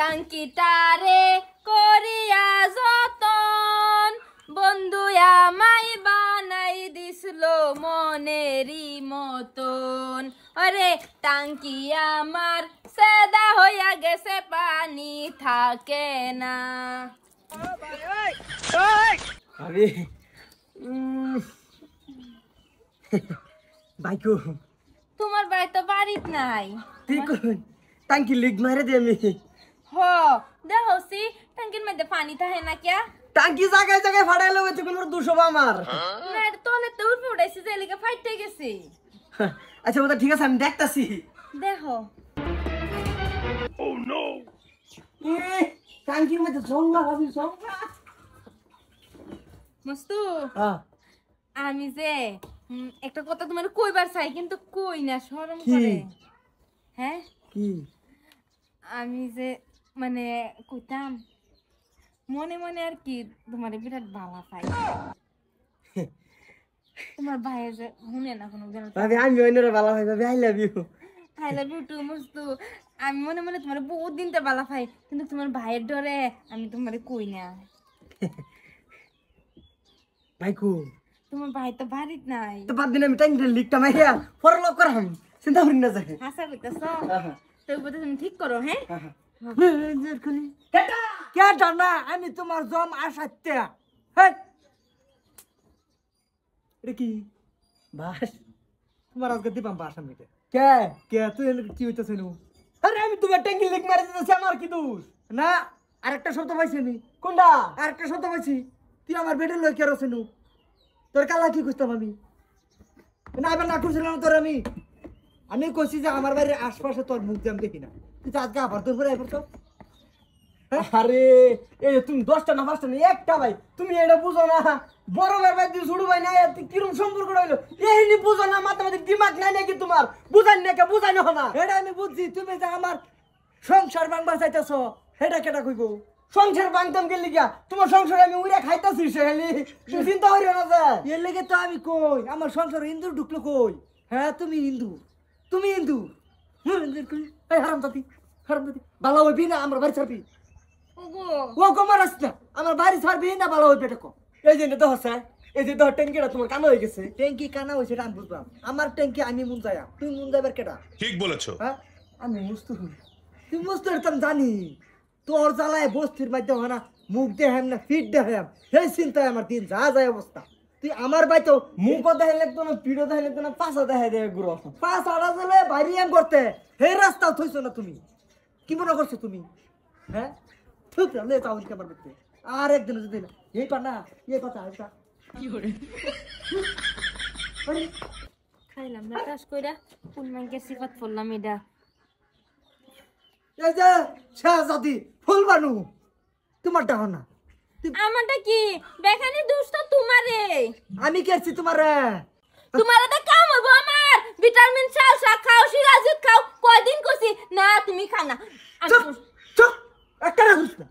টাঙ্কিটারে করিয়া যতন বন্ধু আমায় বানাই দিছিল মনেরই মতন। আরে টাঙ্কি আমার সাদা হইয়া গেছে পানি থাকে না। আরে বাইকু তোমার ভাই তো বাড়িত নাই। ঠিক টাঙ্কি লিক মারে দে আমি। হ দেখো সি টাঙ্কির মধ্যে পানি থাকে না কিয়া? টাঙ্কি জায়গায় জায়গায় ফাটাইলো হচ্ছে কোন দুশো আমার না তোলে তো উঠে উঠাইছি যে এলিকে ফাইটে গেছে। আচ্ছা ওটা ঠিক আছে আমি দেখতাছি। দেখো টাঙ্কির মধ্যে জঙ্গা ভাবি জঙ্গা মস্তু হ্যাঁ আমি যে একটা কথা তোমার কইবার চাই কিন্তু কই না শরম কি? করে। হ্যাঁ কি আমি যে মানে কইতাম মনে মনে আর কি তোমার বিরাট ভালো পাই। তোমার ভাই যে শুনে না কোনো জন। ভাবি আমি অন্যরা ভালো ভাই ভাবি I love you. I love you too মস্তু। আমি মনে মনে তোমার বহুত দিন তো ভালো পাই কিন্তু তোমার ভাইয়ের ডরে আমি তোমারে কই না। বাইকু তোমার ভাই তো বাড়িত নাই। তো বাদ দিন আমি টাঙ্কিটা লিকটা মাইয়া ফর লক করাম চিন্তা করি না যায়। আশা করতেছ তো বলতে তুমি ঠিক করো। হ্যাঁ কে জানা আমি তোমার জম আসাতে হ্যাঁ এটা কি বাস তোমার আজকে দিবাম বাস আমি কে কে তুই কি হইতেছ নু? আরে আমি তোমার ট্যাঙ্কি লিক মারি দিতেছি আমার কি দোষ? না আরেকটা শব্দ পাইছি আমি। কোনটা? আরেকটা শব্দ পাইছি। তুই আমার বেডে লই কে রছেনু? তোর কালা কি কইতাম আমি? না এবার না করছিলাম তোর আমি কইছি যে আমার বাড়ির আশপাশে তোর মুখ জাম দেখি না। তুই আজকে আবার তোর ঘরে আইবছ? আরে এই তুমি 10টা না 5টা না একটা ভাই তুমি এটা বুঝো না। বড় ভাই তুই ছোট ভাই না কিরম সম্পর্ক হইলো এই নি বুঝো না। মাথায় দিমাগ নাই নাকি তোমার? বুঝাই না কে বুঝাই না না এটা আমি বুঝছি। তুমি যে আমার সংসার ভাঙবার চাইতেছ এটা কেটা কইব? সংসার ভাঙতাম গেলি গিয়া তোমার সংসারে আমি উইরা খাইতাছি সেখানে তুমি চিন্তা করিও না যে এর লেগে তো আমি কই আমার সংসার হিন্দু ঢুকলো কই? হ্যাঁ তুমি হিন্দু তুমি হিন্দু এই হারামজাতি হারামজাতি ভালো হইবি না আমার বাড়ি ছাড়বি? ও কমার আসছে আমার বাড়ি ছাড়বি না ভালো হইবে এটা কম। এই যে তো হচ্ছে এই যে ধর ট্যাঙ্কিটা তোমার কানা হয়ে গেছে। ট্যাঙ্কি কানা হয়েছে আমি বুঝলাম। আমার ট্যাঙ্কি আমি মুন যাইয়া তুই মুন যাইবার কেটা? ঠিক বলেছো। হ্যাঁ আমি মুস্তু তুই মুস্তু এরতাম জানি তোর জ্বালায় বস্তির মাধ্যমে হয় না মুখ দেখাম না ফিট দেখাম সেই চিন্তায় আমার দিন যা যায় অবস্থা। তুই আমার ভাই তো মুখও দেখাই লাগতো না পিঠও দেখাই লাগতো না পাঁচা দেখাই দেয় গুড়ো পাঁচ আড়া জেলে বাইরে এম করতে সেই রাস্তাও থইছো না তুমি। কি মনে করছো তুমি? হ্যাঁ লে যাও আমার দেখতে আর একদিন যদি না এই পা না এই কথা এটা কি করে খাইলাম না টাস কইরা কোন মাইকে সিফাত পড়লাম এটা। এই যে শাহজাদি ফুল বানু তোমার ডাও না আমারটা কি বেখানি দুষ্ট তোমারে আমি কেছি তোমার তোমারে তো কাম হইব আমার ভিটামিন চাল শাক খাও সিরাজিত খাও কয়দিন কইছি না তুমি খাও না। চুপ চুপ একটা না ঘুষ না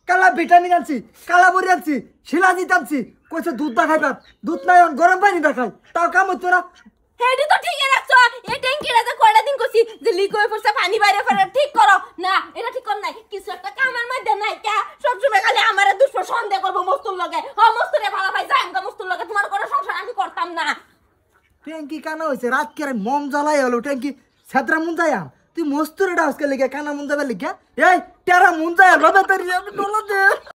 কালা ভিটামিন আনছি কালা বড়ি আনছি শিলাজিত আনছি কইছে দুধ দা খাইবা দুধ নাই গরম পানি দা খাই তাও কাম হইতো না। হেডি তো ঠিকই রাখছো এই ট্যাঙ্কিটা তো কয়টা দিন কইছি যে লিক হয়ে পড়ছে পানি বাইরে ফেলে ঠিক করো না এটা ঠিক কর নাই কিছু একটা কামের মধ্যে নাই কা সবসময় খালি আমারে দুষ্ট সন্দেহ করবো মস্তুর লগে হ মস্তুরে ভালো ভাই যাই আমগা মস্তুর লগে তোমার কোনো সংসার আমি করতাম না। ট্যাঙ্কি কানা হইছে রাত করে মম জ্বালাই হলো ট্যাঙ্কি ছাত্রা মুন যাইয়া তুই মস্তুরে ডাউসকে লেগে কানা মুন যাবে লেগে এই টেরা মুন যায় লবে তরি